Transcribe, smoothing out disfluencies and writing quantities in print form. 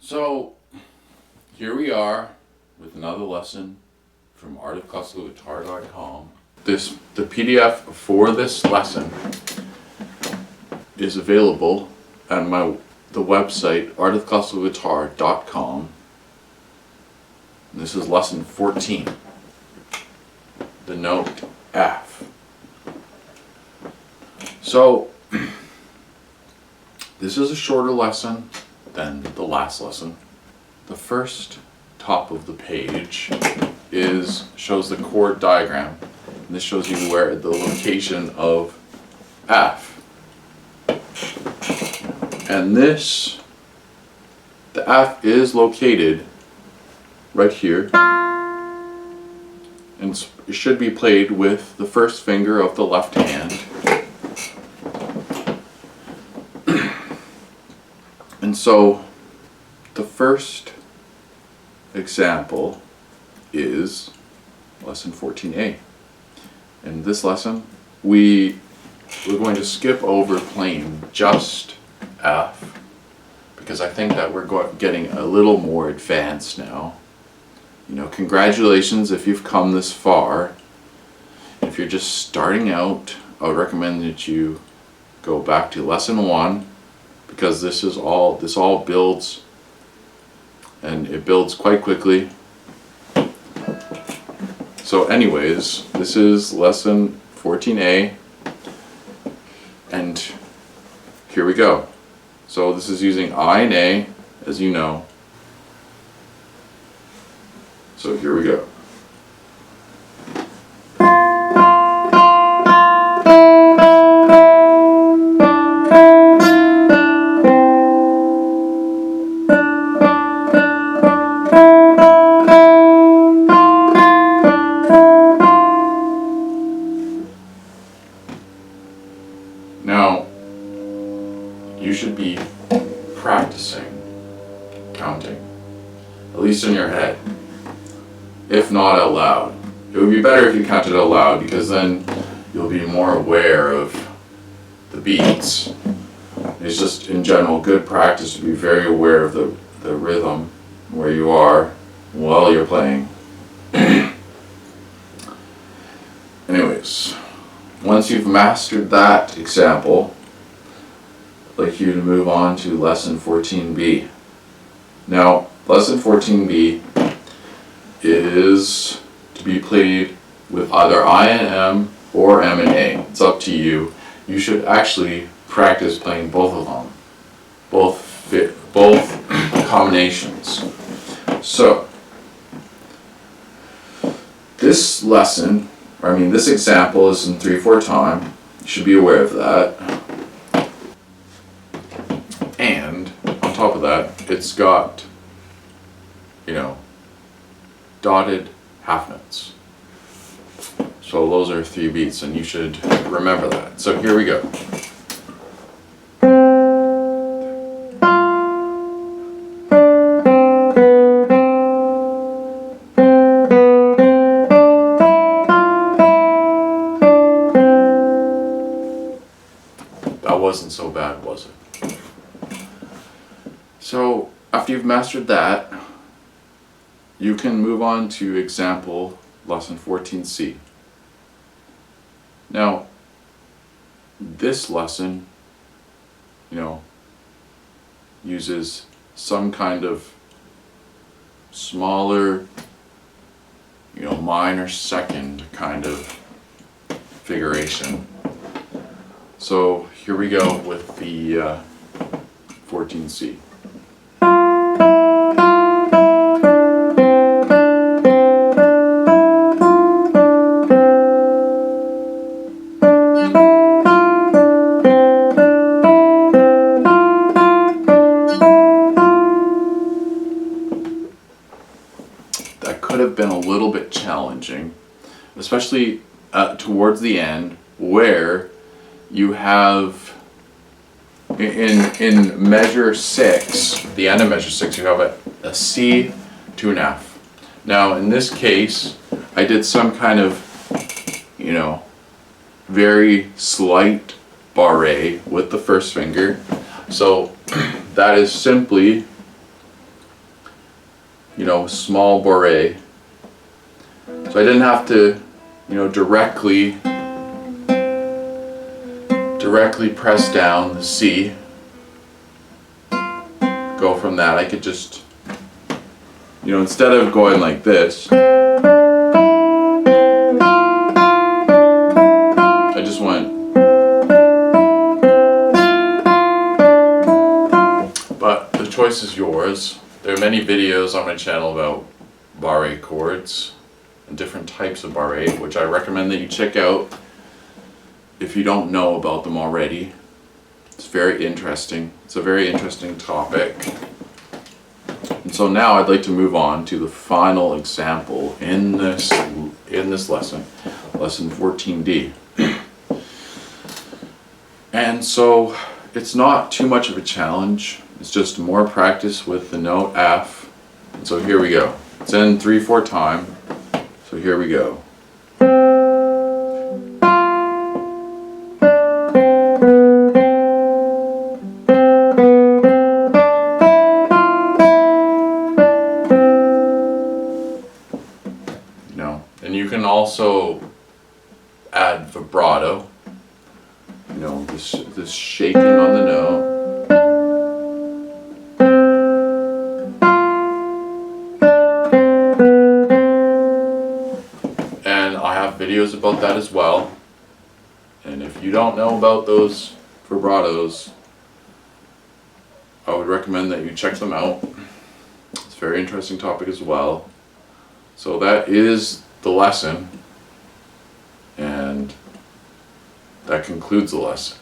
So here we are with another lesson from artofclassicalguitar.com. The PDF for this lesson is available on the website artofclassicalguitar.com. And this is lesson 14, the note F. So this is a shorter lesson than the last lesson. The first top of the page shows the chord diagram, and this shows you where the location of F. And the F is located right here, and it should be played with the first finger of the left hand. And so the first example is lesson 14A. In this lesson, we're going to skip over playing just F, because I think that we're getting a little more advanced now. You know, congratulations if you've come this far. If you're just starting out, I would recommend that you go back to lesson 1, because this all builds, and it builds quite quickly. So anyways, this is lesson 14A, and here we go. So this is using I and A, as you know. So here we go. Now, you should be practicing counting, at least in your head, if not out loud. It would be better if you counted out loud, because then you'll be more aware of the beats. It's just, in general, good practice to be very aware of the rhythm, where you are while you're playing. Anyways, once you've mastered that example, I'd like you to move on to lesson 14B. Now, lesson 14B is to be played with either I and M or M and A. It's up to you. You should actually practice playing both of them, both combinations. So, this example is in 3/4 time. You should be aware of that. And on top of that, it's got, dotted half notes. So those are 3 beats, and you should remember that. So here we go. That wasn't so bad, was it? So after you've mastered that, you can move on to example lesson 14C. Now, this lesson, uses some kind of smaller, minor second kind of figuration. So here we go with the 14C. That could have been a little bit challenging, especially towards the end, where you have in measure 6, the end of measure 6, you have a C to an F. Now in this case, I did some kind of, very slight barre with the first finger. So that is simply small bore. So I didn't have to, directly press down the C. Go from that. I could just, instead of going like this, I just went. But the choice is yours. There are many videos on my channel about barre chords and different types of barre, which I recommend that you check out if you don't know about them already. It's very interesting. It's a very interesting topic. And so now I'd like to move on to the final example in this lesson, lesson 14D. And so it's not too much of a challenge. It's just more practice with the note F. And so here we go. It's in 3/4 time. So here we go. And you can also add vibrato. This shaking on the note. And I have videos about that as well. And if you don't know about those vibratos, I would recommend that you check them out. It's a very interesting topic as well. So that is the lesson, and that concludes the lesson.